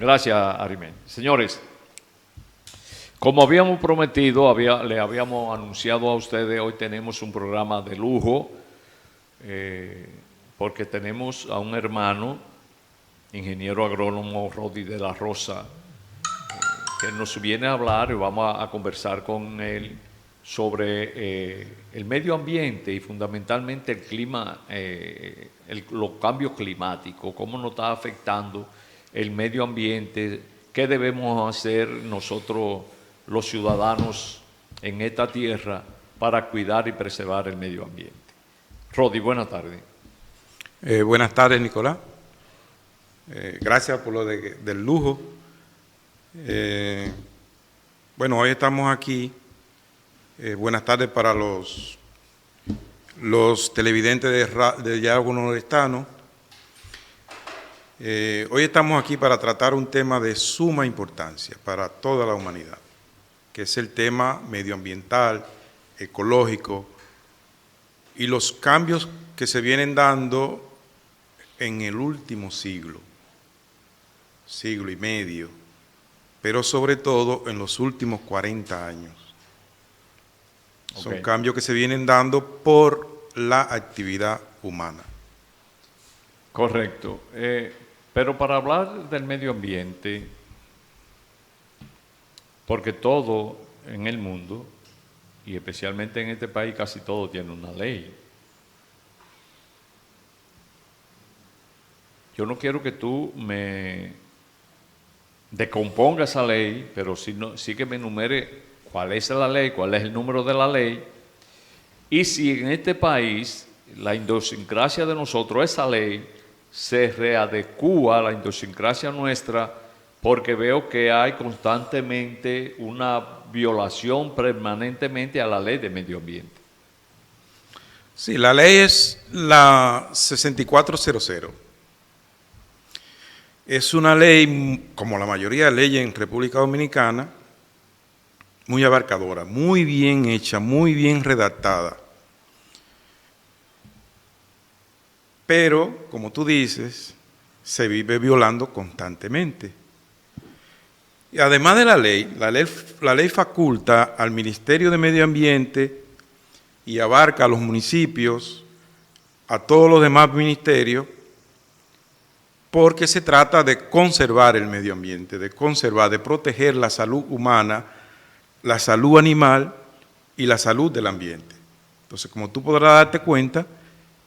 Gracias, Arimen. Señores, como habíamos prometido, le habíamos anunciado a ustedes, hoy tenemos un programa de lujo, porque tenemos a un hermano, ingeniero agrónomo Rodi de la Rosa, que nos viene a hablar y vamos a conversar con él sobre el medio ambiente y fundamentalmente el clima, los cambios climáticos, cómo nos está afectando el medio ambiente, qué debemos hacer nosotros los ciudadanos en esta tierra para cuidar y preservar el medio ambiente. Rodi, buenas tardes. Buenas tardes, Nicolás. Gracias por lo del lujo. Bueno, hoy estamos aquí. Buenas tardes para los televidentes de Yago Nordestano. Hoy estamos aquí para tratar un tema de suma importancia para toda la humanidad, que es el tema medioambiental, ecológico y los cambios que se vienen dando en el último siglo y medio, pero sobre todo en los últimos 40 años. Okay. Son cambios que se vienen dando por la actividad humana. Correcto. Pero para hablar del medio ambiente, porque todo en el mundo, y especialmente en este país, casi todo tiene una ley. Yo no quiero que tú me decompongas esa ley, pero sí que me enumere cuál es la ley, cuál es el número de la ley, y si en este país la idiosincrasia de nosotros, esa ley, se readecúa a la idiosincrasia nuestra, porque veo que hay constantemente una violación permanentemente a la ley de medio ambiente. Sí, la ley es la 6400. Es una ley, como la mayoría de leyes en República Dominicana, muy abarcadora, muy bien hecha, muy bien redactada. Pero, como tú dices, se vive violando constantemente. Y además de la ley faculta al Ministerio de Medio Ambiente y abarca a los municipios, a todos los demás ministerios, porque se trata de conservar el medio ambiente, de proteger la salud humana, la salud animal y la salud del ambiente. Entonces, como tú podrás darte cuenta,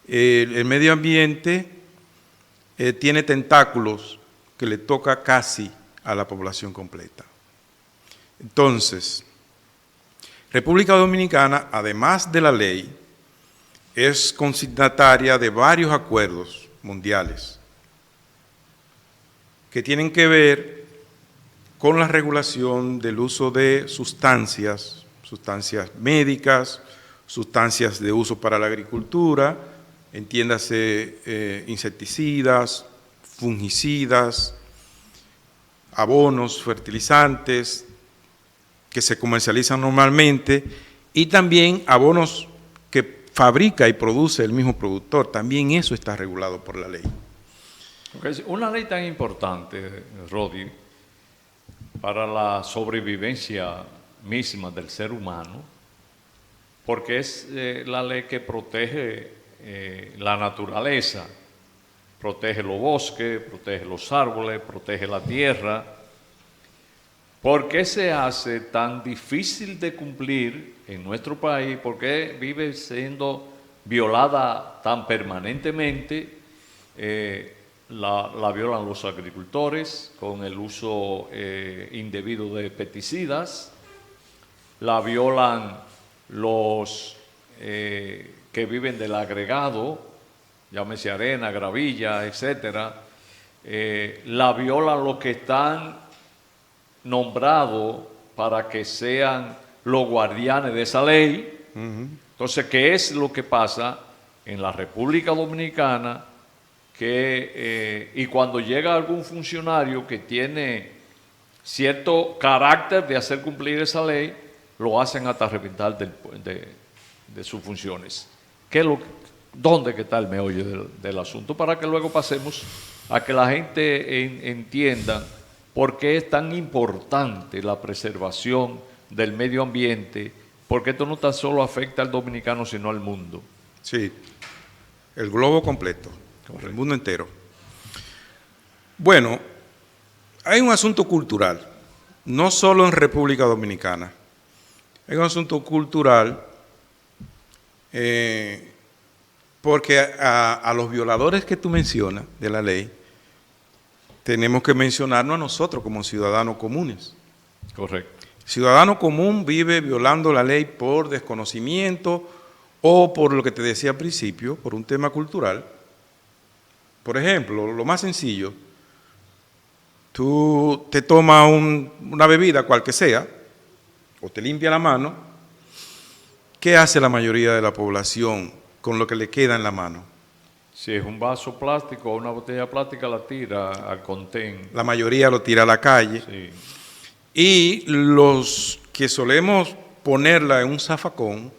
el medio ambiente tiene tentáculos que le toca casi a la población completa. Entonces, República Dominicana, además de la ley, es consignataria de varios acuerdos mundiales que tienen que ver con la regulación del uso de sustancias médicas, sustancias de uso para la agricultura, entiéndase insecticidas, fungicidas, abonos, fertilizantes que se comercializan normalmente y también abonos que fabrica y produce el mismo productor. También eso está regulado por la ley. Okay. Una ley tan importante, Rodi, para la sobrevivencia misma del ser humano, porque es la ley que protege la naturaleza, protege los bosques, protege los árboles, protege la tierra. ¿Por qué se hace tan difícil de cumplir en nuestro país? ¿Por qué vive siendo violada tan permanentemente? La violan los agricultores con el uso indebido de pesticidas, la violan los que viven del agregado, llámese arena, gravilla, etcétera, la violan los que están nombrados para que sean los guardianes de esa ley. Entonces, ¿qué es lo que pasa en la República Dominicana? Y cuando llega algún funcionario que tiene cierto carácter de hacer cumplir esa ley, lo hacen hasta reventar de sus funciones. ¿Dónde está el meollo del asunto? Para que luego pasemos a que la gente entienda ¿Por qué es tan importante la preservación del medio ambiente? Porque esto no tan solo afecta al dominicano, sino al mundo. Sí, el globo completo, Correcto. el mundo entero. Bueno, hay un asunto cultural, no solo en República Dominicana. Hay un asunto cultural porque a los violadores que tú mencionas de la ley, tenemos que mencionarnos a nosotros como ciudadanos comunes. Correcto. Ciudadano común vive violando la ley por desconocimiento o por lo que te decía al principio, por un tema cultural. Por ejemplo, lo más sencillo, tú te tomas una bebida, cual que sea, o te limpia la mano. ¿Qué hace la mayoría de la población con lo que le queda en la mano? Si es un vaso plástico o una botella plástica, la tira al contén. La mayoría lo tira a la calle. Sí. Y los que solemos ponerla en un zafacón,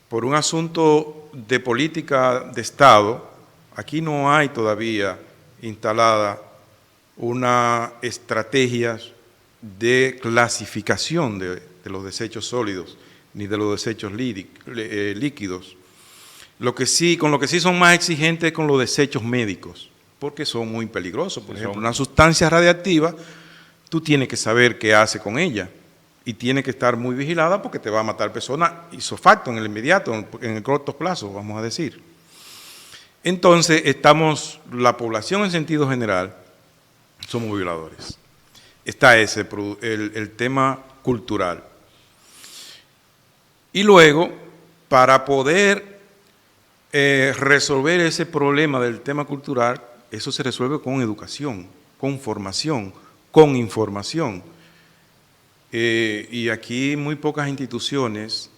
por un asunto de política de Estado, aquí no hay todavía instalada una estrategia de clasificación de los desechos sólidos ni de los desechos líquidos. Con lo que sí son más exigentes con los desechos médicos, porque son muy peligrosos. Por ejemplo, una sustancia radiactiva, tú tienes que saber qué hace con ella y tiene que estar muy vigilada porque te va a matar personas ipso facto en el inmediato, en el corto plazo, vamos a decir. Entonces, la población en sentido general, somos violadores. Está el tema cultural. Y luego, para poder resolver ese problema del tema cultural, eso se resuelve con educación, con formación, con información. Y aquí muy pocas instituciones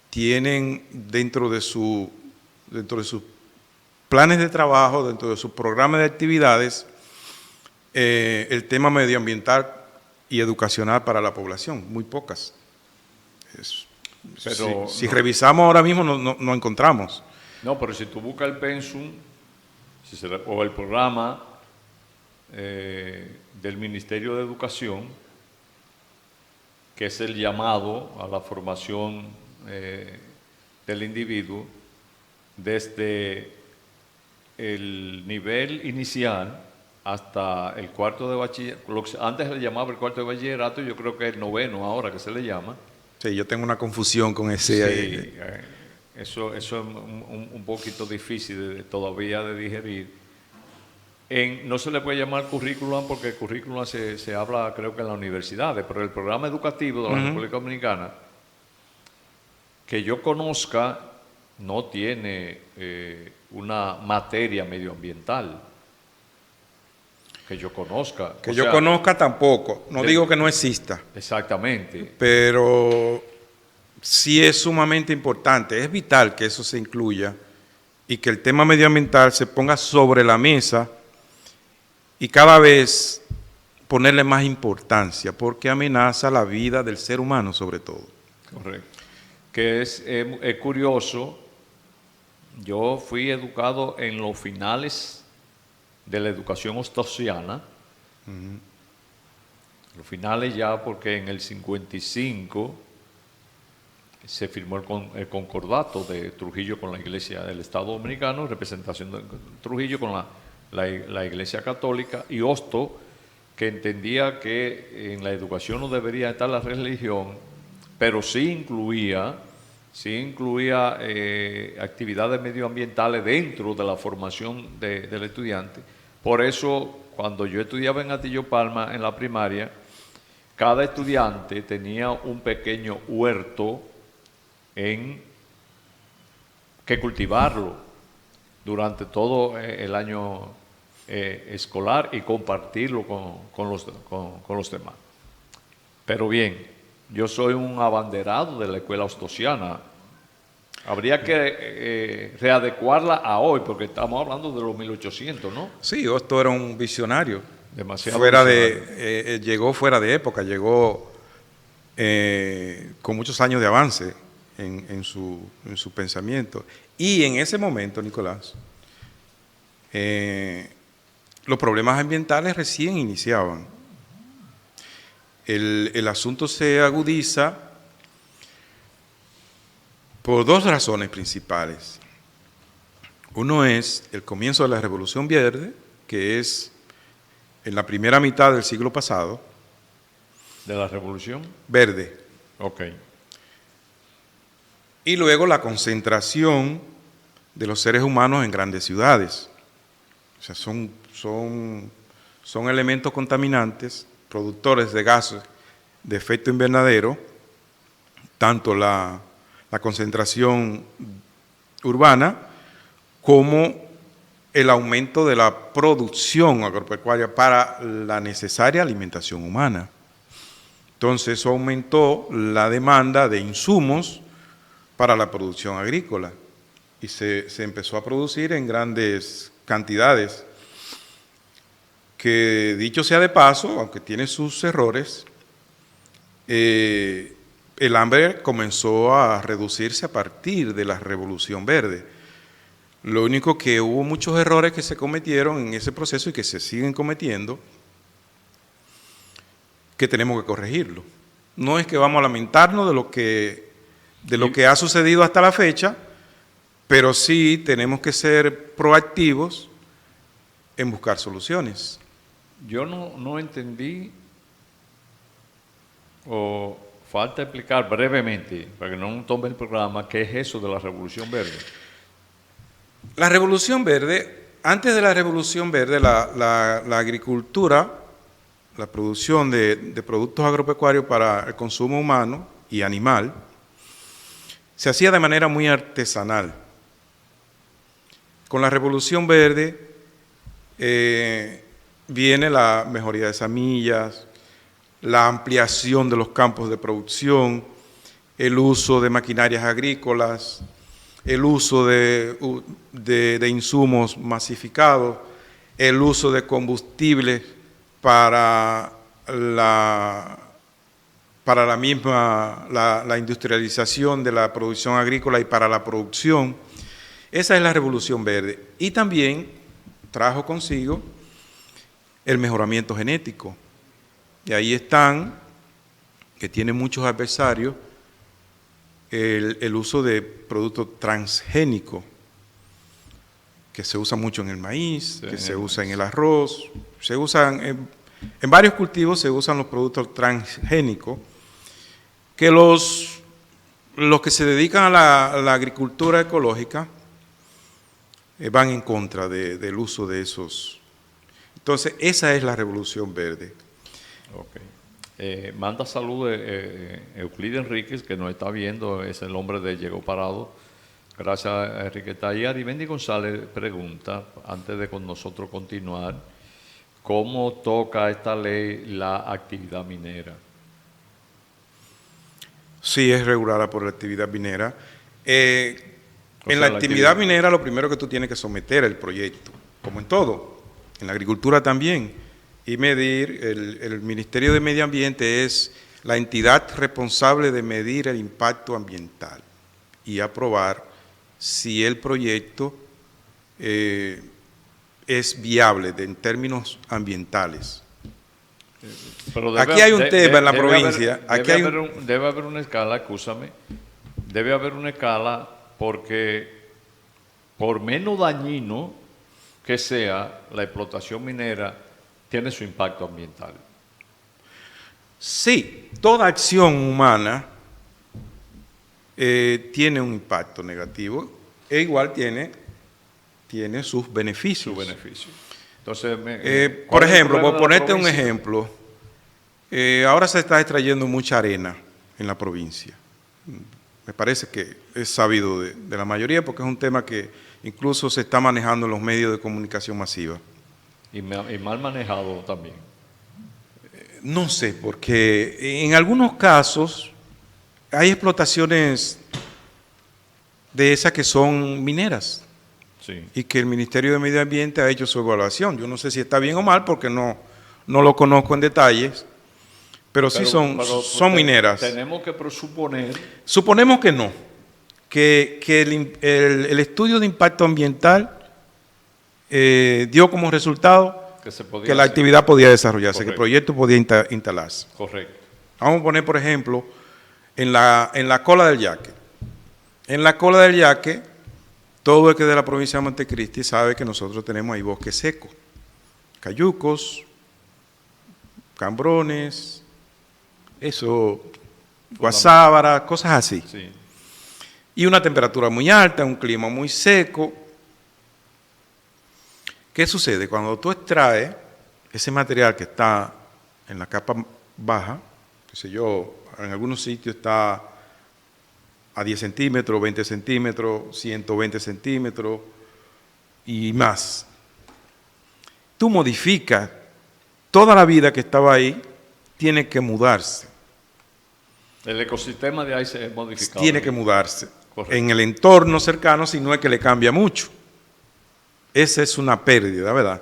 tienen dentro de sus planes de trabajo, dentro de sus programas de actividades, el tema medioambiental y educacional para la población, muy pocas. Pero si revisamos ahora mismo no encontramos. No, pero si tú buscas el pensum o el programa del Ministerio de Educación, que es el llamado a la formación del individuo desde el nivel inicial hasta el cuarto de bachillerato. Antes se le llamaba el cuarto de bachillerato, yo creo que es el noveno ahora que se le llama. Sí, yo tengo una confusión con ese. Sí, eso es un poquito difícil todavía de digerir. No se le puede llamar currículum porque el currículum se habla creo que en las universidades, pero el programa educativo de la República Dominicana, que yo conozca, no tiene una materia medioambiental. Que yo conozca. Que yo conozca tampoco, no digo que no exista. Exactamente. Pero sí es sumamente importante, es vital que eso se incluya y que el tema medioambiental se ponga sobre la mesa y cada vez ponerle más importancia, porque amenaza la vida del ser humano sobre todo. Correcto. Que es curioso, yo fui educado en los finales de la educación ostosiana, los finales ya porque en el 55 se firmó el concordato de Trujillo con la Iglesia del Estado Dominicano, representación de Trujillo con la Iglesia Católica, y Hostos, que entendía que en la educación no debería estar la religión, pero sí incluía actividades medioambientales dentro de la formación del estudiante. Por eso, cuando yo estudiaba en Atillo Palma, en la primaria, cada estudiante tenía un pequeño huerto que cultivarlo durante todo el año escolar y compartirlo con los demás. Pero bien, yo soy un abanderado de la escuela ostosiana. Habría que readecuarla a hoy, porque estamos hablando de los 1800, ¿no? Sí, Hostos era un visionario. Demasiado visionario. Llegó fuera de época, llegó con muchos años de avance en su pensamiento. Y en ese momento, Nicolás, los problemas ambientales recién iniciaban. El asunto se agudiza por dos razones principales. Uno es el comienzo de la Revolución Verde, que es en la primera mitad del siglo pasado. ¿De la Revolución? Verde. Ok. Y luego la concentración de los seres humanos en grandes ciudades. O sea, son elementos contaminantes, productores de gases de efecto invernadero, tanto la concentración urbana como el aumento de la producción agropecuaria para la necesaria alimentación humana. Entonces eso aumentó la demanda de insumos para la producción agrícola y se empezó a producir en grandes cantidades, que dicho sea de paso, aunque tiene sus errores, el hambre comenzó a reducirse a partir de la Revolución Verde. Lo único que hubo muchos errores que se cometieron en ese proceso y que se siguen cometiendo, que tenemos que corregirlo. No es que vamos a lamentarnos de lo que ha sucedido hasta la fecha, pero sí tenemos que ser proactivos en buscar soluciones. Yo no entendí, o falta explicar brevemente, para que no tome el programa, qué es eso de la Revolución Verde. La Revolución Verde, antes de la Revolución Verde, la agricultura, la producción de productos agropecuarios para el consumo humano y animal, se hacía de manera muy artesanal. Con la Revolución Verde viene la mejoría de semillas, la ampliación de los campos de producción, el uso de maquinarias agrícolas, el uso de insumos masificados, el uso de combustibles para la industrialización de la producción agrícola y para la producción. Esa es la Revolución Verde. Y también trajo consigo el mejoramiento genético. Y ahí están, que tiene muchos adversarios, el uso de productos transgénicos, que se usa mucho en el maíz, que se usa en el arroz, se usan en varios cultivos, se usan los productos transgénicos, que los que se dedican a la agricultura ecológica van en contra del uso de esos. Entonces, esa es la Revolución Verde. Okay. Manda saludos Euclides Enríquez, que nos está viendo, es el hombre de Llegó Parado. Gracias a Enriqueta. Y Arimendi González pregunta, antes de con nosotros continuar, ¿cómo toca esta ley la actividad minera? Sí, es regulada por la actividad minera. En la actividad minera lo primero que tú tienes que someter el proyecto, como en todo, en la agricultura también. Y medir, el Ministerio de Medio Ambiente es la entidad responsable de medir el impacto ambiental y aprobar si el proyecto es viable en términos ambientales. Pero aquí hay un tema en la provincia. Debe haber una escala, escúchame, debe haber una escala porque por menos dañino que sea la explotación minera, tiene su impacto ambiental. Sí, toda acción humana tiene un impacto negativo e igual tiene sus beneficios. Entonces, por ejemplo, por ponerte un ejemplo, ahora se está extrayendo mucha arena en la provincia. Me parece que es sabido de la mayoría porque es un tema que incluso se está manejando en los medios de comunicación masiva. Y mal manejado también. No sé, porque en algunos casos hay explotaciones de esas que son mineras. Sí. Y que el Ministerio de Medio Ambiente ha hecho su evaluación. Yo no sé si está bien o mal porque no lo conozco en detalles, pero sí son mineras. Tenemos que presuponer. Suponemos que no, que el estudio de impacto ambiental dio como resultado que se podía que la hacer. actividad podía desarrollarse, que el Correcto. proyecto podía instalarse. Correcto. Vamos a poner, por ejemplo, en la cola del Yaque. En la cola del Yaque, todo el que es de la provincia de Montecristi sabe que nosotros tenemos ahí bosque seco, cayucos, cambrones, guasábara, cosas así. Sí. Y una temperatura muy alta, un clima muy seco. ¿Qué sucede? Cuando tú extraes ese material que está en la capa baja, qué sé yo, en algunos sitios está a 10 centímetros, 20 centímetros, 120 centímetros y más. Tú modificas, toda la vida que estaba ahí tiene que mudarse. El ecosistema de ahí se ha modificado. Tiene que mudarse. Correcto. En el entorno cercano, si no es que le cambia mucho. Esa es una pérdida, ¿verdad?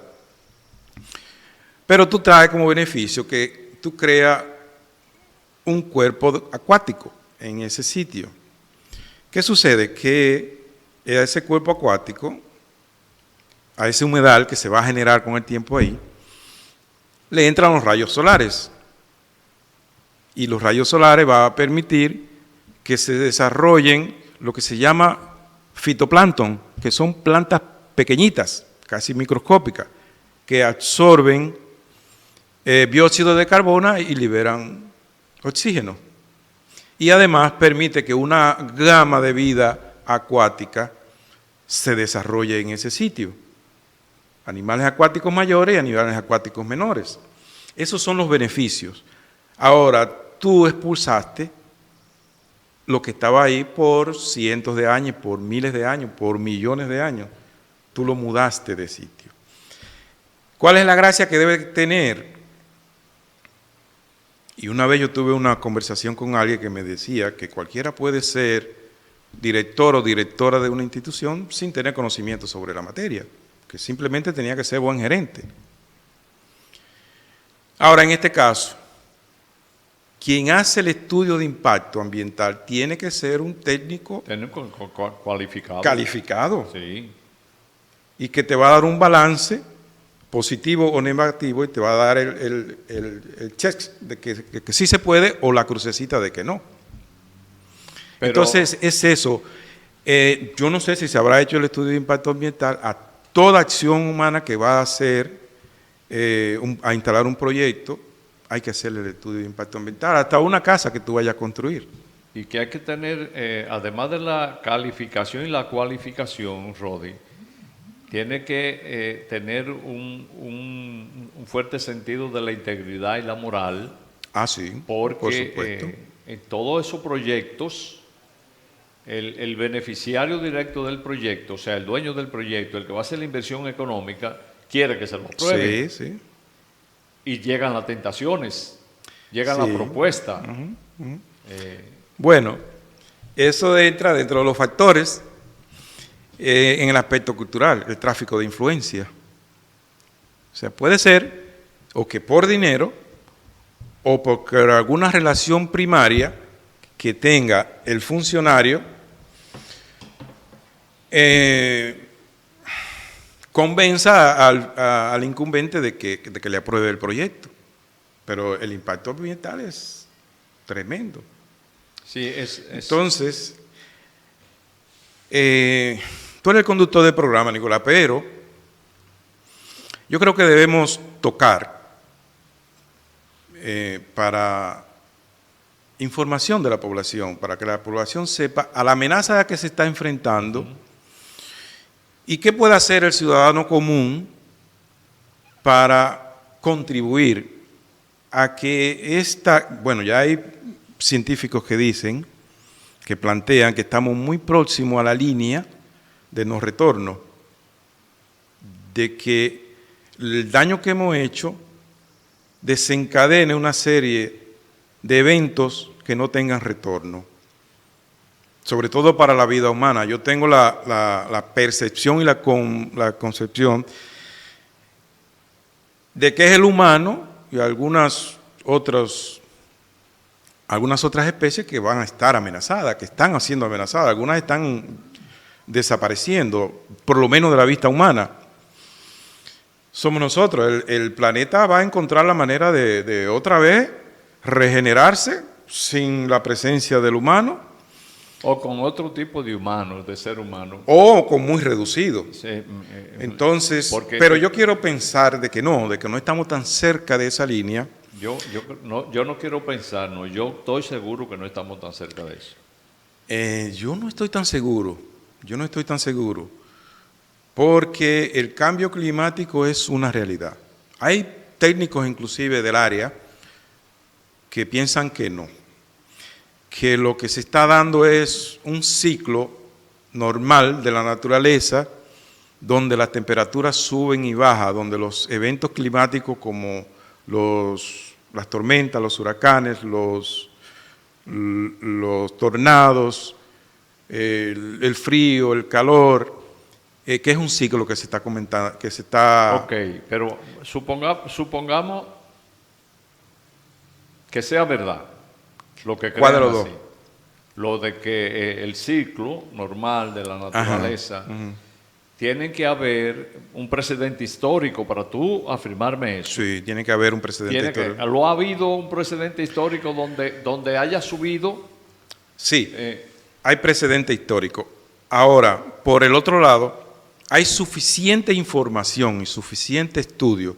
Pero tú traes como beneficio que tú creas un cuerpo acuático en ese sitio. ¿Qué sucede? Que a ese cuerpo acuático, a ese humedal que se va a generar con el tiempo ahí, le entran los rayos solares. Y los rayos solares van a permitir que se desarrollen lo que se llama fitoplancton, que son plantas pequeñitas, casi microscópicas, que absorben dióxido de carbono y liberan oxígeno. Y además permite que una gama de vida acuática se desarrolle en ese sitio. Animales acuáticos mayores y animales acuáticos menores. Esos son los beneficios. Ahora, tú expulsaste lo que estaba ahí por cientos de años, por miles de años, por millones de años. Tú lo mudaste de sitio. ¿Cuál es la gracia que debe tener? Y una vez yo tuve una conversación con alguien que me decía que cualquiera puede ser director o directora de una institución sin tener conocimiento sobre la materia, que simplemente tenía que ser buen gerente. Ahora, en este caso, quien hace el estudio de impacto ambiental tiene que ser un técnico Cualificado. calificado Sí. y que te va a dar un balance positivo o negativo y te va a dar el check de que sí se puede o la crucecita de que no. Pero, Entonces, es eso. Yo no sé si se habrá hecho el estudio de impacto ambiental a toda acción humana que va a hacer, a instalar un proyecto, hay que hacerle el estudio de impacto ambiental, hasta una casa que tú vayas a construir. y que hay que tener, además de la calificación y la cualificación, Rodi, tiene que tener un fuerte sentido de la integridad y la moral, Ah, sí, porque por supuesto. en todos esos proyectos, el beneficiario directo del proyecto, o sea, el dueño del proyecto, el que va a hacer la inversión económica, quiere que se lo apruebe. Sí, sí. Y llegan las tentaciones, llegan Sí. las propuestas. Bueno, eso entra dentro de los factores en el aspecto cultural, el tráfico de influencia. O sea, puede ser o que por dinero o por alguna relación primaria que tenga el funcionario convenza al incumbente de que le apruebe el proyecto. Pero el impacto ambiental es tremendo. Sí, Entonces, tú eres el conductor del programa, Nicolás, pero yo creo que debemos tocar para información de la población, para que la población sepa a la amenaza a la que se está enfrentando y qué puede hacer el ciudadano común para contribuir a que bueno, ya hay científicos que dicen, que plantean que estamos muy próximos a la línea de no retorno, de que el daño que hemos hecho desencadene una serie de eventos que no tengan retorno, sobre todo para la vida humana. Yo tengo la percepción y la concepción de que es el humano y algunas otras especies que van a estar amenazadas, que están siendo amenazadas, algunas están desapareciendo, por lo menos de la vista humana. somos nosotros. El planeta va a encontrar la manera de otra vez regenerarse sin la presencia del humano. O con otro tipo de humanos, de ser humano. O con muy reducido. Sí, Entonces, porque pero yo quiero pensar de que no estamos tan cerca de esa línea. yo no quiero pensar, no, yo estoy seguro que no estamos tan cerca de eso. Yo no estoy tan seguro, porque el cambio climático es una realidad. Hay técnicos inclusive del área que piensan que no, que lo que se está dando es un ciclo normal de la naturaleza donde las temperaturas suben y bajan, donde los eventos climáticos como las tormentas, los huracanes, los tornados, el frío, el calor, que es un ciclo que se está comentando, que se está... Ok, pero supongamos que sea verdad lo que ¿Cuál de crean los así. dos? Lo de que el ciclo normal de la naturaleza, tiene que haber un precedente histórico para tú afirmarme eso. Sí, tiene que haber un precedente histórico. ¿Lo ha habido un precedente histórico donde haya subido? Sí, hay precedente histórico. Ahora, por el otro lado, hay suficiente información y suficiente estudio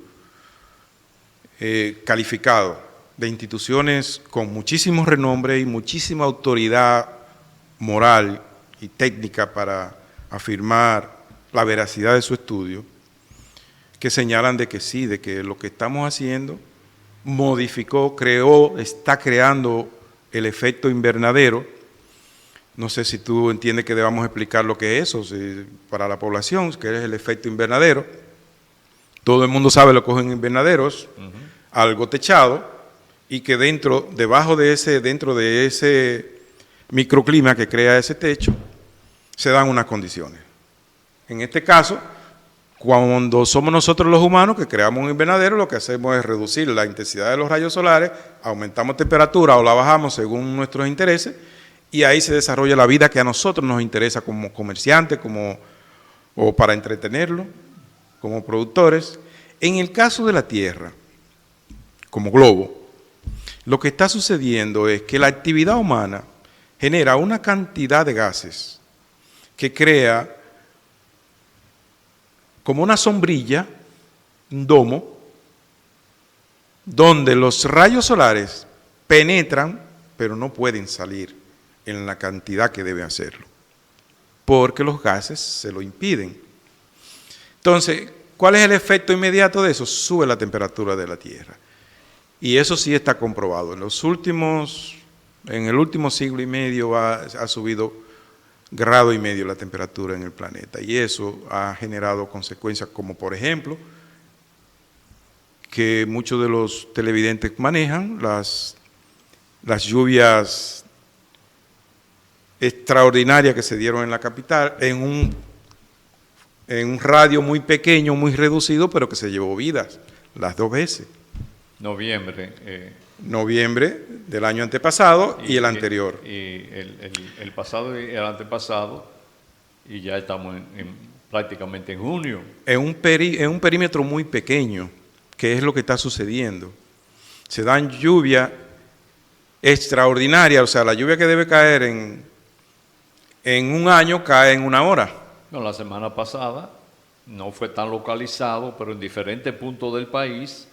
calificado de instituciones con muchísimo renombre y muchísima autoridad moral y técnica para afirmar la veracidad de su estudio, que señalan de que sí, de que lo que estamos haciendo modificó, creó, está creando el efecto invernadero. No sé si tú entiendes que debamos explicar lo que es eso para la población, que es el efecto invernadero. Todo el mundo sabe lo que cogen invernaderos, algo techado, y que dentro de ese microclima que crea ese techo, se dan unas condiciones. En este caso, cuando somos nosotros los humanos que creamos un invernadero, lo que hacemos es reducir la intensidad de los rayos solares, aumentamos temperatura o la bajamos según nuestros intereses, y ahí se desarrolla la vida que a nosotros nos interesa como comerciantes, o para entretenerlo, como productores. En el caso de la Tierra, como globo, lo que está sucediendo es que la actividad humana genera una cantidad de gases que crea como una sombrilla, un domo, donde los rayos solares penetran, pero no pueden salir en la cantidad que deben hacerlo, porque los gases se lo impiden. Entonces, ¿cuál es el efecto inmediato de eso? Sube la temperatura de la Tierra. Y eso sí está comprobado. En el último siglo y medio ha subido 1,5 grados la temperatura en el planeta. Y eso ha generado consecuencias como, por ejemplo, que muchos de los televidentes manejan, las lluvias extraordinarias que se dieron en la capital, en un radio muy pequeño, muy reducido, pero que se llevó vidas las 2 veces. Noviembre del año antepasado y el anterior. Y el pasado y el antepasado, y ya estamos prácticamente en junio. En un perímetro muy pequeño, que es lo que está sucediendo. Se dan lluvias extraordinarias, o sea, la lluvia que debe caer en un año cae en 1 hora. No, la semana pasada no fue tan localizado, pero en diferentes puntos del país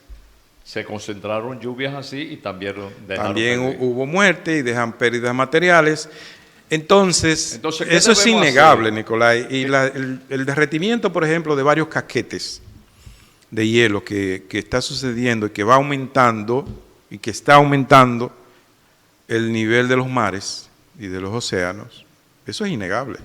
se concentraron lluvias así y también hubo muerte y dejan pérdidas materiales. Entonces eso es innegable, hacer? Nicolai. Y el derretimiento, por ejemplo, de varios casquetes de hielo que está sucediendo y que va aumentando y que está aumentando el nivel de los mares y de los océanos, eso es innegable.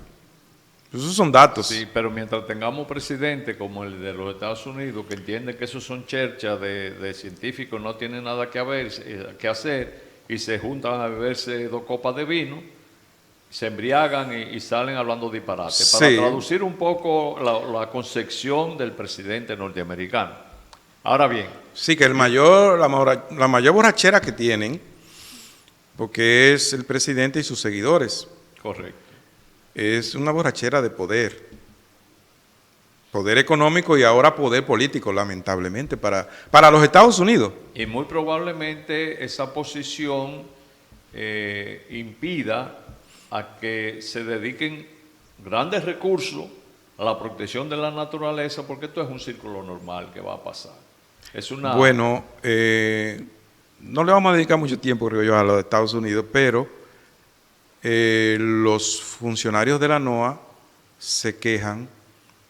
Esos son datos. Sí, pero mientras tengamos presidentes como el de los Estados Unidos, que entienden que esos son cherchas de científicos, no tienen nada que hacer, y se juntan a beberse 2 copas de vino, se embriagan y salen hablando disparate. Sí. Para traducir un poco la concepción del presidente norteamericano. Ahora bien. Sí, que la mayor borrachera que tienen, porque es el presidente y sus seguidores. Correcto. Es una borrachera de poder. Poder económico y ahora poder político, lamentablemente, para los Estados Unidos. Y muy probablemente esa posición impida a que se dediquen grandes recursos a la protección de la naturaleza, porque esto es un círculo normal que va a pasar. Es una... Bueno, no le vamos a dedicar mucho tiempo, creo yo, a los Estados Unidos, pero los funcionarios de la NOAA se quejan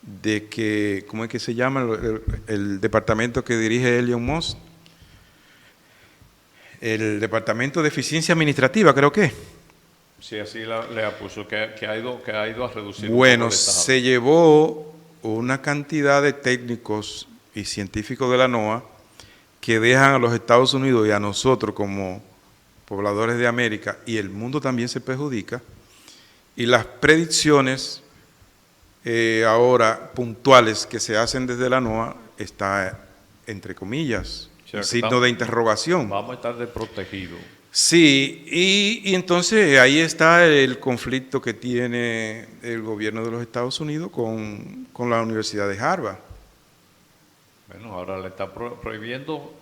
de que, ¿cómo es que se llama el departamento que dirige Elon Musk? El Departamento de Eficiencia Administrativa, creo que. Sí, así le apuso, que ha ido a reducir. Bueno, se llevó una cantidad de técnicos y científicos de la NOAA que dejan a los Estados Unidos y a nosotros como pobladores de América, y el mundo también se perjudica, y las predicciones ahora puntuales que se hacen desde la NOAA está entre comillas, O sea, signo de interrogación. Vamos a estar desprotegidos. Sí, y entonces ahí está el conflicto que tiene el gobierno de los Estados Unidos con la Universidad de Harvard. Bueno, ahora le está prohibiendo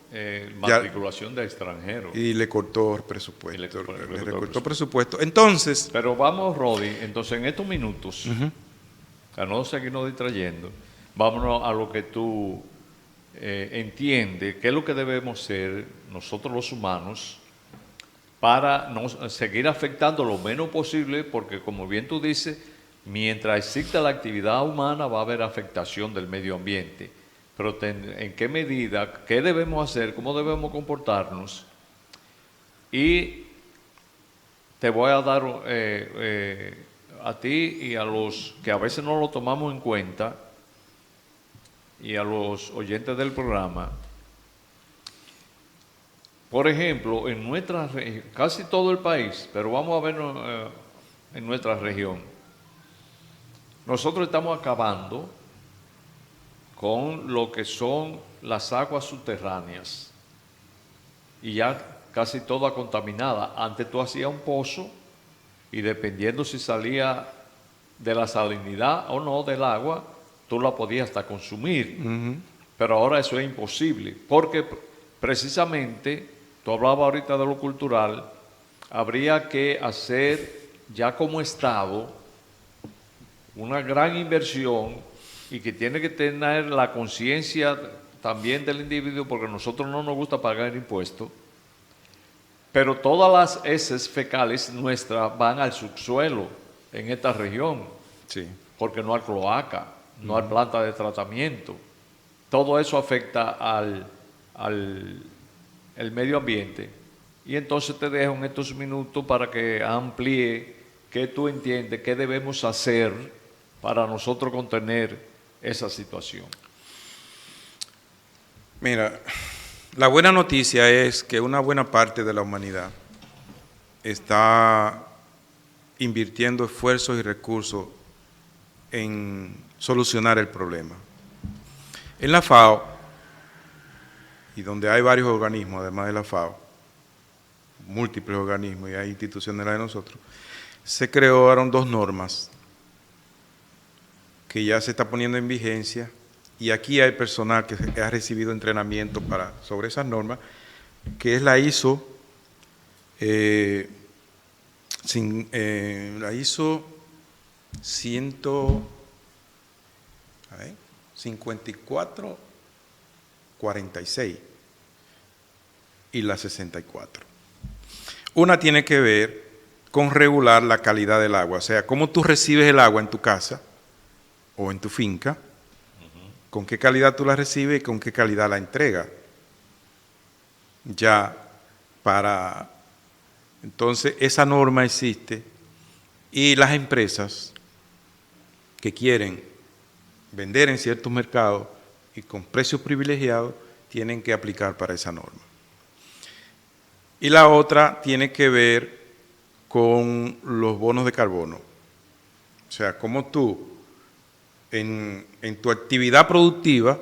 matriculación de extranjeros. Y le cortó el presupuesto. Le recortó presupuesto. Entonces... Pero vamos, Rodi, entonces en estos minutos, a no seguirnos distrayendo, vámonos a lo que tú entiendes, qué es lo que debemos hacer nosotros los humanos para no seguir afectando lo menos posible, porque como bien tú dices, mientras exista la actividad humana va a haber afectación del medio ambiente. Pero en qué medida, qué debemos hacer, cómo debemos comportarnos. Y te voy a dar a ti y a los que a veces no lo tomamos en cuenta, y a los oyentes del programa. Por ejemplo, en nuestra región, casi todo el país, pero vamos a ver en nuestra región, nosotros estamos acabando con lo que son las aguas subterráneas, y ya casi toda contaminada. Antes tú hacías un pozo y dependiendo si salía de la salinidad o no del agua, tú la podías hasta consumir. Pero ahora eso es imposible, porque precisamente, tú hablabas ahorita de lo cultural, habría que hacer ya como Estado una gran inversión, y que tiene que tener la conciencia también del individuo, porque a nosotros no nos gusta pagar impuestos, pero todas las heces fecales nuestras van al subsuelo en esta región, Sí. porque no hay cloaca, no hay planta de tratamiento. Todo eso afecta el medio ambiente. Y entonces te dejo en estos minutos para que amplíe qué tú entiendes, qué debemos hacer para nosotros contener esa situación. Mira, la buena noticia es que una buena parte de la humanidad está invirtiendo esfuerzos y recursos en solucionar el problema. En la FAO, y donde hay varios organismos, además de la FAO, múltiples organismos y hay instituciones de nosotros, se crearon 2 normas que ya se está poniendo en vigencia, y aquí hay personal que ha recibido entrenamiento sobre esas normas, que es la ISO, la ISO 5446 y la 64. Una tiene que ver con regular la calidad del agua, o sea, cómo tú recibes el agua en tu casa o en tu finca, con qué calidad tú la recibes y con qué calidad la entregas. Ya para... Entonces, esa norma existe, y las empresas que quieren vender en ciertos mercados y con precios privilegiados tienen que aplicar para esa norma. Y la otra tiene que ver con los bonos de carbono. O sea, cómo tú, en tu actividad productiva,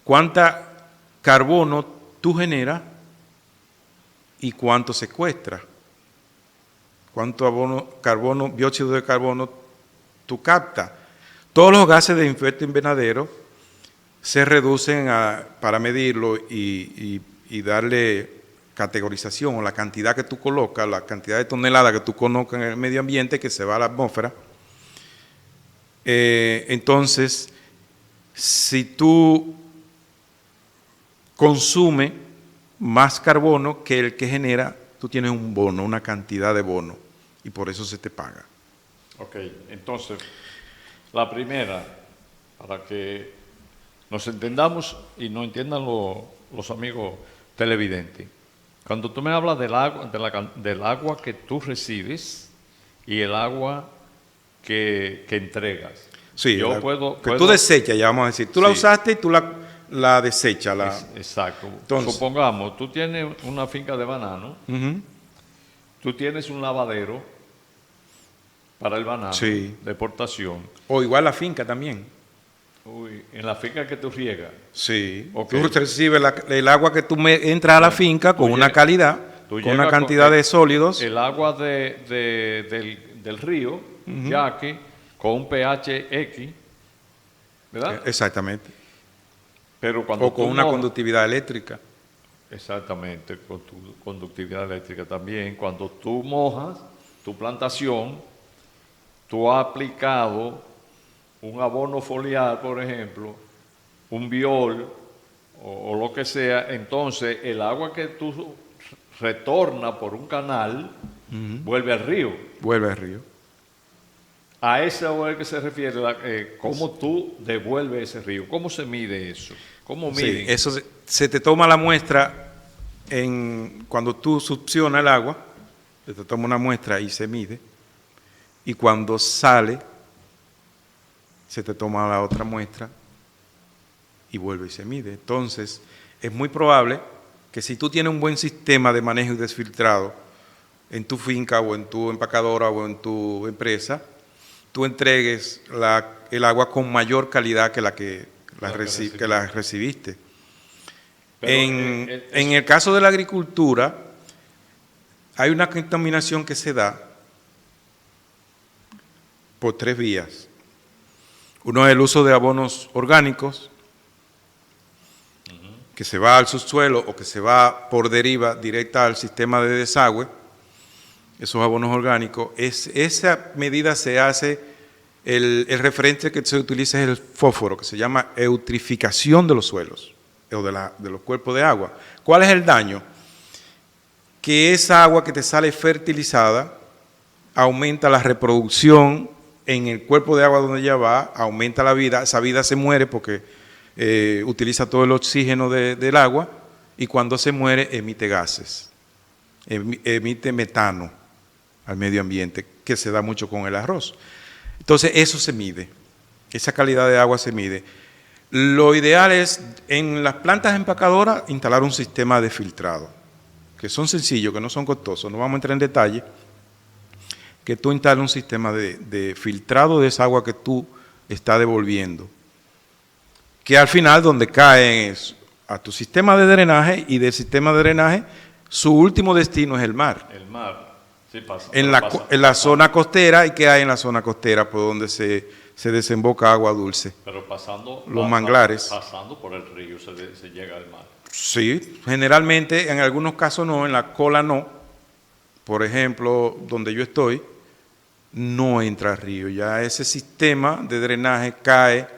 cuánta carbono tú generas y cuánto secuestras. Cuánto dióxido de carbono tú captas. Todos los gases de efecto invernadero se reducen para medirlo y darle categorización, o la cantidad que tú colocas, la cantidad de toneladas que tú colocas en el medio ambiente que se va a la atmósfera. Entonces, si tú consumes más carbono que el que genera, tú tienes un bono, una cantidad de bono, y por eso se te paga. Ok, entonces, la primera, para que nos entendamos y no entiendan los amigos televidentes. Cuando tú me hablas del agua, del agua que tú recibes y el agua que entregas. Sí, yo puedo, tú desechas, ya vamos a decir. Tú la sí, usaste y tú la desechas. exacto. Entonces, supongamos, tú tienes una finca de banano, tú tienes un lavadero para el banano sí, de exportación. o igual la finca también. Uy, en la finca que tú riegas. Sí, Okay. tú recibes el agua que tú entras a la finca con una calidad, con una cantidad de sólidos. El agua del río, Yaqui, con un pH X, ¿verdad? Exactamente. Pero cuando O con una conductividad eléctrica. Exactamente, con tu conductividad eléctrica también. Cuando tú mojas tu plantación, tú has aplicado un abono foliar, por ejemplo, un biol o lo que sea, entonces el agua que tú retorna por un canal vuelve al río. Vuelve al río. A ese agua al que se refiere, ¿cómo tú devuelves ese río? ¿Cómo se mide eso? ¿Cómo miden? Sí, eso se te toma la muestra cuando tú succionas el agua, se te toma una muestra y se mide, y cuando sale, se te toma la otra muestra y vuelve y se mide. Entonces, es muy probable que si tú tienes un buen sistema de manejo y desfiltrado en tu finca o en tu empacadora o en tu empresa, tú entregues el agua con mayor calidad que la recibiste. Pero, en el caso de la agricultura, hay una contaminación que se da por 3 vías. Uno es el uso de abonos orgánicos, que se va al subsuelo o que se va por deriva directa al sistema de desagüe, esos abonos orgánicos. Esa medida se hace, el referente que se utiliza es el fósforo, que se llama eutrificación de los suelos o de los cuerpos de agua. ¿Cuál es el daño? Que esa agua que te sale fertilizada aumenta la reproducción en el cuerpo de agua donde ella va, aumenta la vida, esa vida se muere porque utiliza todo el oxígeno del agua, y cuando se muere emite gases, emite metano al medio ambiente, que se da mucho con el arroz. Entonces eso se mide, esa calidad de agua se mide. Lo ideal es en las plantas empacadoras instalar un sistema de filtrado, que son sencillos, que no son costosos, no vamos a entrar en detalle, que tú instales un sistema de filtrado de esa agua que tú estás devolviendo, que al final donde cae es a tu sistema de drenaje, y del sistema de drenaje su último destino es el mar. El mar, sí pasa. En la zona costera, ¿y qué hay en la zona costera? Por donde se desemboca agua dulce. Pero los manglares. Pasando por el río se llega al mar. Sí, generalmente, en algunos casos no, en la cola no. Por ejemplo, donde yo estoy, no entra al río. Ya ese sistema de drenaje cae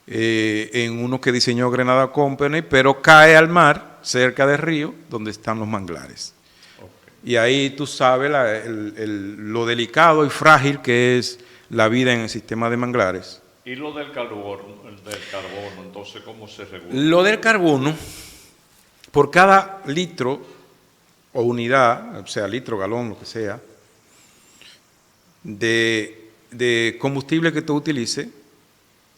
en uno que diseñó Grenada Company, pero cae al mar, cerca del río, donde están los manglares. Okay. Y ahí tú sabes lo delicado y frágil que es la vida en el sistema de manglares. ¿Y lo del carbono, entonces cómo se regula? Lo del carbono, por cada litro o unidad, o sea, litro, galón, lo que sea, de combustible que tú utilices,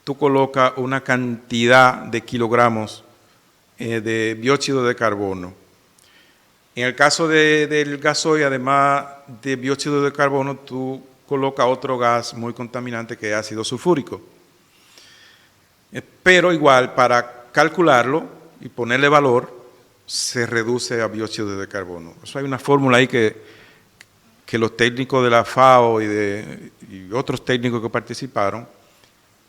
tú colocas una cantidad de kilogramos de dióxido de carbono. En el caso del gasoil, además de dióxido de carbono, tú colocas otro gas muy contaminante que es ácido sulfúrico. Pero igual, para calcularlo y ponerle valor, se reduce a dióxido de carbono. Eso hay una fórmula ahí que que los técnicos de la FAO y otros técnicos que participaron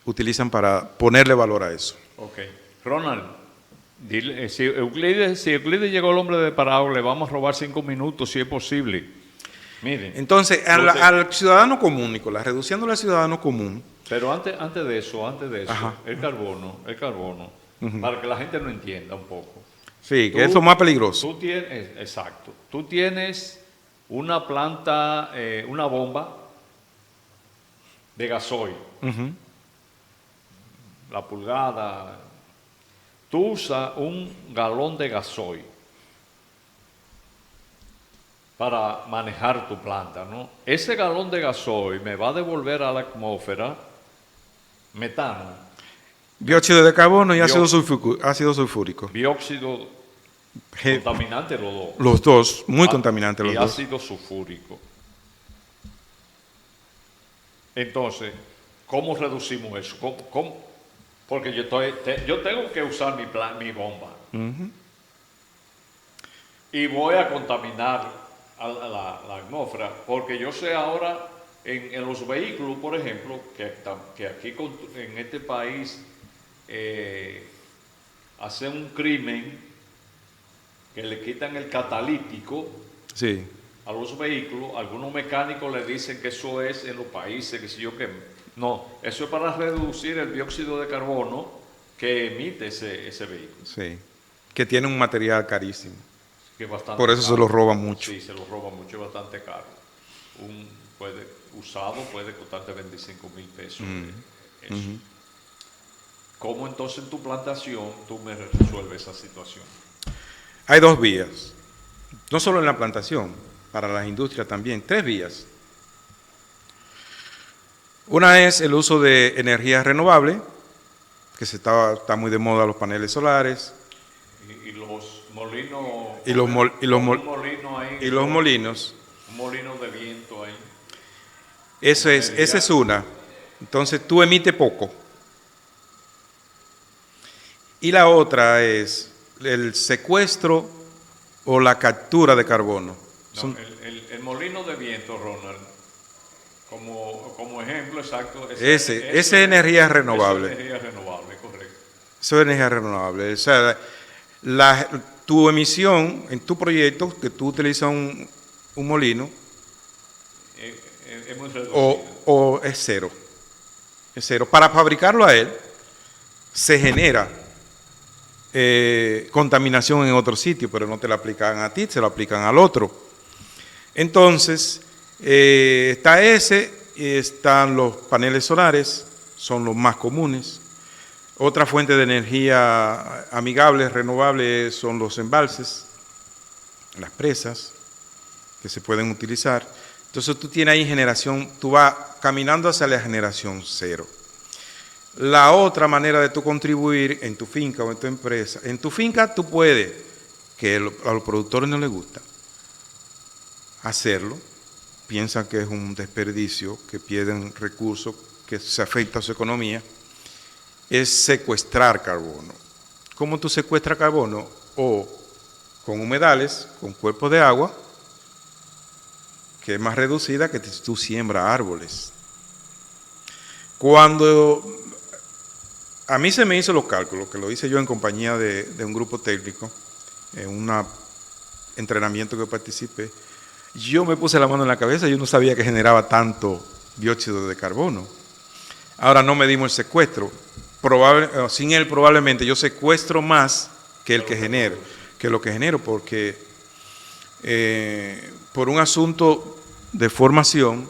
utilizan para ponerle valor a eso. Ok. Ronald, dile, si Euclides llegó al hombre de Parado, le vamos a robar 5 minutos si es posible. Miren. Entonces, al ciudadano común, Nicolás, reduciéndolo al ciudadano común. Pero antes de eso, Ajá. el carbono, para que la gente lo entienda un poco. Sí, que es lo más peligroso. Exacto. Tú tienes una planta, una bomba de gasoil, Ujú. la pulgada. Tú usas un galón de gasoil para manejar tu planta, ¿no? Ese galón de gasoil me va a devolver a la atmósfera metano, Dióxido de carbono y ácido sulfúrico. dióxido contaminante, los dos. Los dos, muy contaminantes los y dos. ácido sulfúrico. Entonces, ¿cómo reducimos eso? Porque yo tengo que usar mi bomba. Ujú. Y voy a contaminar a la atmósfera, porque yo sé ahora en los vehículos, por ejemplo, que aquí en este país hacen un crimen que le quitan el catalítico Sí. a los vehículos. Algunos mecánicos le dicen que eso es en los países, que si yo qué. No, eso es para reducir el dióxido de carbono que emite ese vehículo. Sí. Que tiene un material carísimo. Que es bastante Por eso caro. se lo roban mucho. Sí, se lo roban mucho, es bastante caro. Usado puede costarte 25,000 pesos. Eso. ¿Cómo entonces en tu plantación tú me resuelves esa situación? Hay dos vías. No solo en la plantación, para las industrias también. 3 vías. Una es el uso de energías renovables, que está muy de moda los paneles solares. Y los molinos. Y los molinos. Un molino de viento ahí. Esa es una. Entonces tú emites poco. Y la otra es el secuestro o la captura de carbono. No, el molino de viento, Ronald, como ejemplo exacto. Esa es energía renovable. Esa es energía renovable, correcto. Eso es energía renovable. O sea, tu emisión en tu proyecto, que tú utilizas un molino, Es muy reducido. o es cero. Es cero. Para fabricarlo a él, se genera contaminación en otro sitio, pero no te la aplican a ti, se lo aplican al otro. Entonces, está ese, y están los paneles solares, son los más comunes. Otra fuente de energía amigable, renovable, son los embalses, las presas, que se pueden utilizar. Entonces tú tienes ahí generación, tú vas caminando hacia la generación cero. La otra manera de tú contribuir en tu finca o en tu empresa, en tu finca tú puedes, que a los productores no les gusta, hacerlo, piensan que es un desperdicio, que pierden recursos, que se afecta a su economía, es secuestrar carbono. ¿Cómo tú secuestras carbono? O con humedales, con cuerpos de agua, que es más reducida que si tú siembras árboles. Cuando a mí se me hizo los cálculos, que lo hice yo en compañía de un grupo técnico, en un entrenamiento que participé, yo me puse la mano en la cabeza, yo no sabía que generaba tanto dióxido de carbono. Ahora no medimos el secuestro. Sin él probablemente yo secuestro más que el que genero, que lo que genero, porque por un asunto de formación,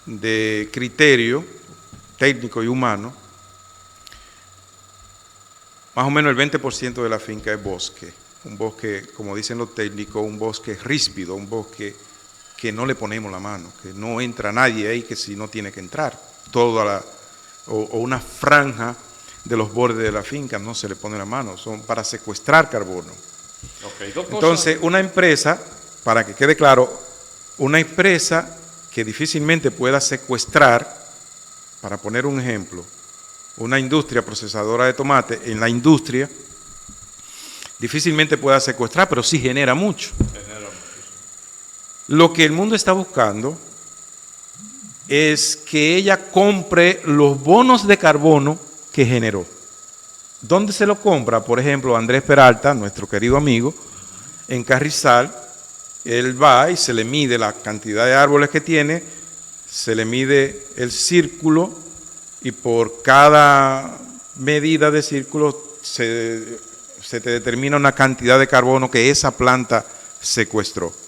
de criterio técnico y humano, más o menos el 20% de la finca es bosque. Un bosque, como dicen los técnicos, un bosque ríspido, un bosque que no le ponemos la mano, que no entra nadie ahí que si no tiene que entrar. O una franja de los bordes de la finca no se le pone la mano, son para secuestrar carbono. Okay, entonces, una empresa, para que quede claro, una empresa que difícilmente pueda secuestrar, para poner un ejemplo, una industria procesadora de tomate, en la industria, difícilmente pueda secuestrar, pero sí genera mucho. Lo que el mundo está buscando es que ella compre los bonos de carbono que generó. ¿Dónde se lo compra? Por ejemplo, Andrés Peralta, nuestro querido amigo, en Carrizal, él va y se le mide la cantidad de árboles que tiene, se le mide el círculo y por cada medida de círculo se te determina una cantidad de carbono que esa planta secuestró.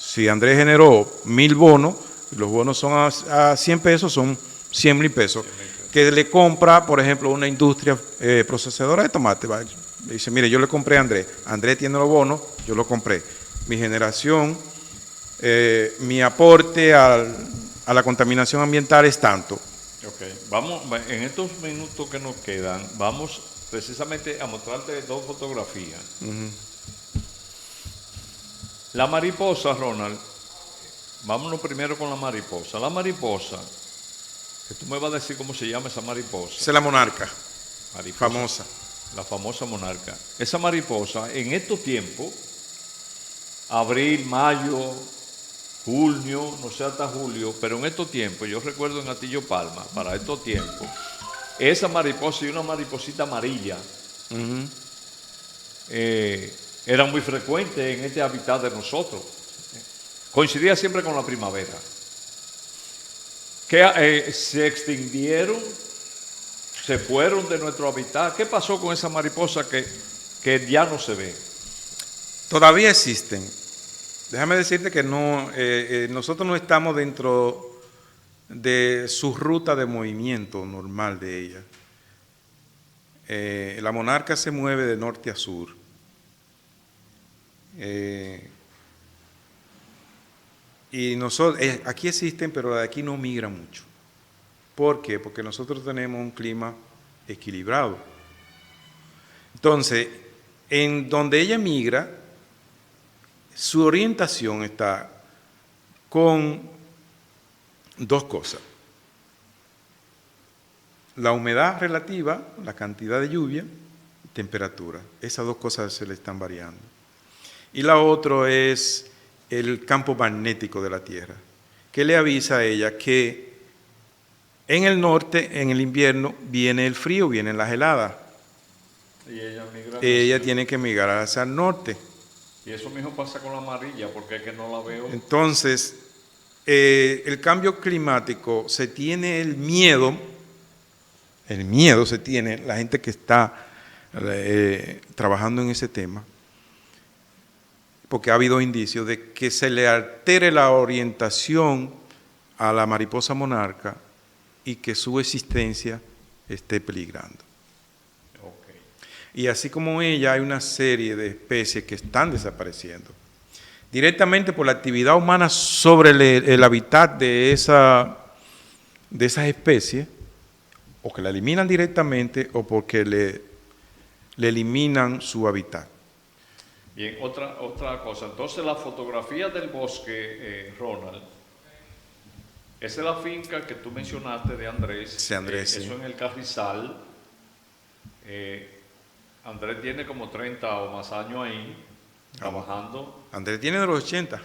Si Andrés generó 1.000 bonos, los bonos son a 100 pesos, son 100.000 pesos, que le compra, por ejemplo, una industria procesadora de tomate. ¿Vale? Dice, mire, yo le compré a Andrés, Andrés tiene los bonos, yo lo compré. Mi generación, mi aporte a la contaminación ambiental es tanto. Okay. Vamos, en estos minutos que nos quedan, vamos precisamente a mostrarte dos fotografías. La mariposa, Ronald, vámonos primero con la mariposa. La mariposa, que tú me vas a decir cómo se llama esa mariposa. Esa es la monarca, mariposa, famosa. La famosa monarca. Esa mariposa, en estos tiempos, abril, mayo, junio, no sé hasta julio, pero en estos tiempos, yo recuerdo en Atillo Palma, para estos tiempos, esa mariposa y una mariposita amarilla era muy frecuente en este hábitat de nosotros. Coincidía siempre con la primavera. Que se extinguieron, se fueron de nuestro hábitat. ¿Qué pasó con esa mariposa que ya no se ve? Todavía existen. Déjame decirte que no, nosotros no estamos dentro de su ruta de movimiento normal de ella. La monarca se mueve de norte a sur. Y nosotros, aquí existen, pero de aquí no migra mucho. ¿Por qué? Porque nosotros tenemos un clima equilibrado. Entonces, en donde ella migra, su orientación está con dos cosas. La humedad relativa, la cantidad de lluvia, temperatura. Esas dos cosas se le están variando. Y la otra es el campo magnético de la Tierra, que le avisa a ella que en el norte, en el invierno, viene el frío, vienen las heladas. Y ella tiene que migrar hacia el norte. Y eso mismo pasa con la amarilla, porque es que no la veo. Entonces, el cambio climático, se tiene el miedo se tiene, la gente que está trabajando en ese tema, porque ha habido indicios de que se le altere la orientación a la mariposa monarca y que su existencia esté peligrando. Okay. Y así como ella, hay una serie de especies que están desapareciendo, directamente por la actividad humana sobre el hábitat de esas especies, o que la eliminan directamente o porque le eliminan su hábitat. Bien, otra cosa. Entonces, la fotografía del bosque, Ronald, esa es la finca que tú mencionaste de Andrés. Sí, Andrés, sí. Eso en el Carrizal. Andrés tiene como 30 o más años ahí, trabajando. Andrés tiene de los 80.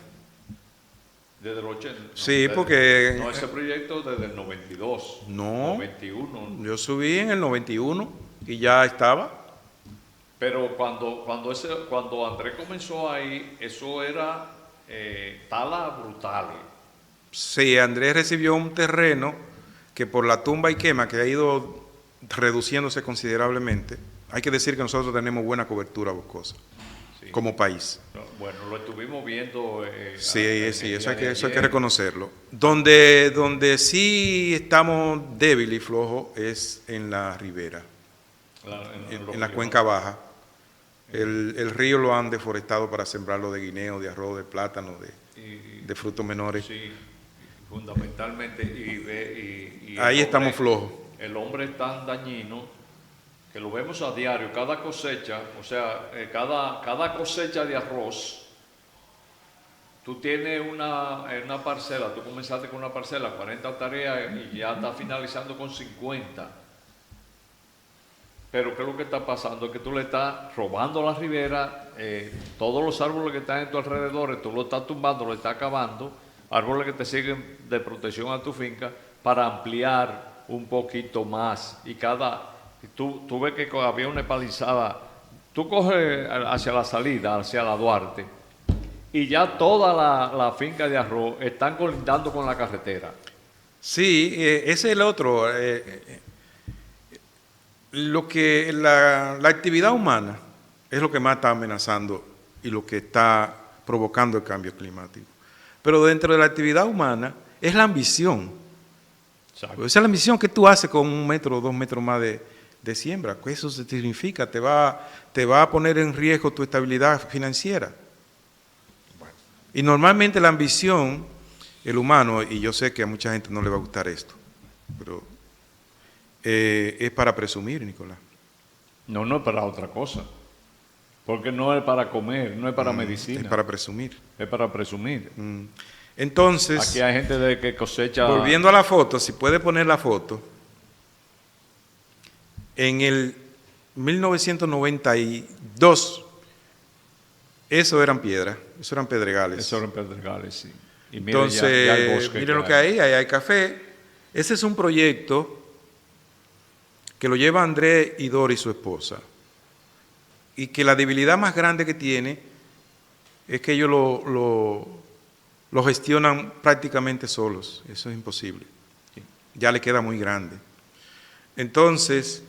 Desde los 80. No, Sí, porque... No, ese proyecto desde el 92. No. 91. Yo subí en el 91 y ya estaba. Pero cuando Andrés comenzó ahí, eso era talas brutales. Sí, Andrés recibió un terreno que por la tumba y quema, que ha ido reduciéndose considerablemente. Hay que decir que nosotros tenemos buena cobertura boscosa, sí, como país. Bueno, lo estuvimos viendo. Sí, eso hay que reconocerlo. Donde sí estamos débiles y flojos es en la ribera, en la cuenca baja. El río lo han deforestado para sembrarlo de guineo, de arroz, de plátano, de frutos menores. Sí, fundamentalmente. Y ahí estamos flojos. El hombre es tan dañino que lo vemos a diario, cada cosecha, o sea, cada cosecha de arroz, tú tienes una parcela, tú comenzaste con una parcela, 40 tareas y ya estás finalizando con 50. pero ¿qué es lo que está pasando? Es que tú le estás robando la ribera, todos los árboles que están en tu alrededor, tú lo estás tumbando, lo estás acabando, árboles que te siguen de protección a tu finca para ampliar un poquito más. Y tú ves que había una empalizada, tú coges hacia la salida, hacia la Duarte, y ya toda la finca de arroz están colindando con la carretera. Sí, ese es el otro. Lo que la actividad humana es lo que más está amenazando y lo que está provocando el cambio climático. Pero dentro de la actividad humana es la ambición. Exacto. Esa es la ambición que tú haces con 1 metro o 2 metros más de siembra. Eso significa, te va a poner en riesgo tu estabilidad financiera. Bueno. Y normalmente la ambición, el humano, y yo sé que a mucha gente no le va a gustar esto, pero es para presumir, Nicolás. No es para otra cosa. Porque no es para comer, no es para medicina. Es para presumir. Es para presumir. Entonces, aquí hay gente de que cosecha... Volviendo a la foto, si puede poner la foto, en el 1992, eso eran piedras, eso eran pedregales. Eso eran pedregales, sí. Y entonces, ya el bosque miren lo que hay, ahí hay café. Ese es un proyecto que lo lleva Andrés y Dori, su esposa, y que la debilidad más grande que tiene es que ellos lo gestionan prácticamente solos. Eso es imposible. Ya le queda muy grande. Entonces,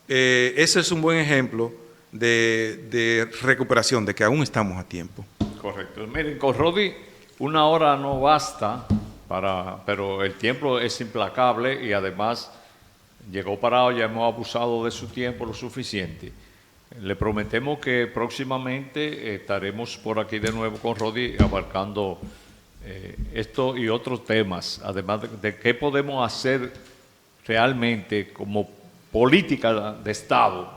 ese es un buen ejemplo de recuperación, de que aún estamos a tiempo. Correcto. Miren, con Rodi 1 hora no basta, pero el tiempo es implacable y además llegó parado, ya hemos abusado de su tiempo lo suficiente. Le prometemos que próximamente estaremos por aquí de nuevo con Rodi abarcando esto y otros temas, además de qué podemos hacer realmente como política de Estado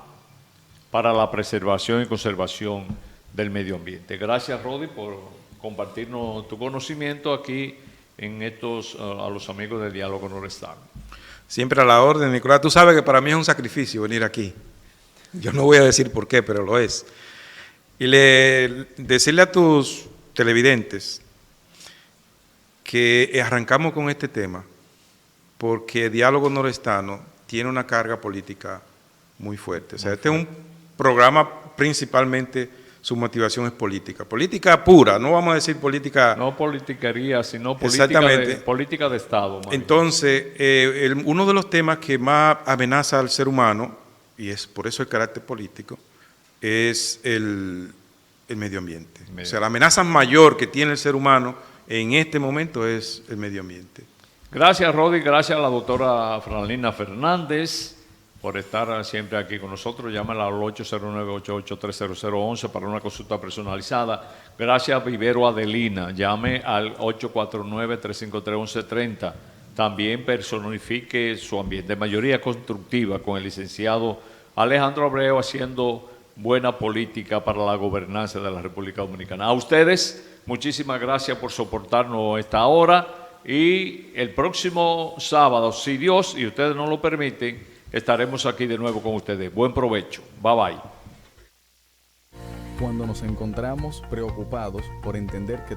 para la preservación y conservación del medio ambiente. Gracias, Rodi, por compartirnos tu conocimiento aquí en a los amigos de Diálogo Nordestano. Siempre a la orden, Nicolás. Tú sabes que para mí es un sacrificio venir aquí. Yo no voy a decir por qué, pero lo es. Y decirle a tus televidentes que arrancamos con este tema porque Diálogo Nordestano tiene una carga política muy fuerte. O sea, este es un programa principalmente, su motivación es política. Política pura, no vamos a decir política... No politiquería, sino política de Estado. Mario. Entonces, uno de los temas que más amenaza al ser humano, y es por eso el carácter político, es el medio ambiente. O sea, la amenaza mayor que tiene el ser humano en este momento es el medio ambiente. Gracias, Rodi, gracias a la doctora Franlina Fernández por estar siempre aquí con nosotros. Llámala al 809-8830011 para una consulta personalizada. Gracias, Vivero Adelina. Llame al 849-353-1130. También personifique su ambiente de mayoría constructiva con el licenciado Alejandro Abreu haciendo buena política para la gobernanza de la República Dominicana. A ustedes, muchísimas gracias por soportarnos esta hora y el próximo sábado, si Dios y ustedes nos lo permiten, estaremos aquí de nuevo con ustedes. Buen provecho. Bye bye. Cuando nos encontramos preocupados por entender que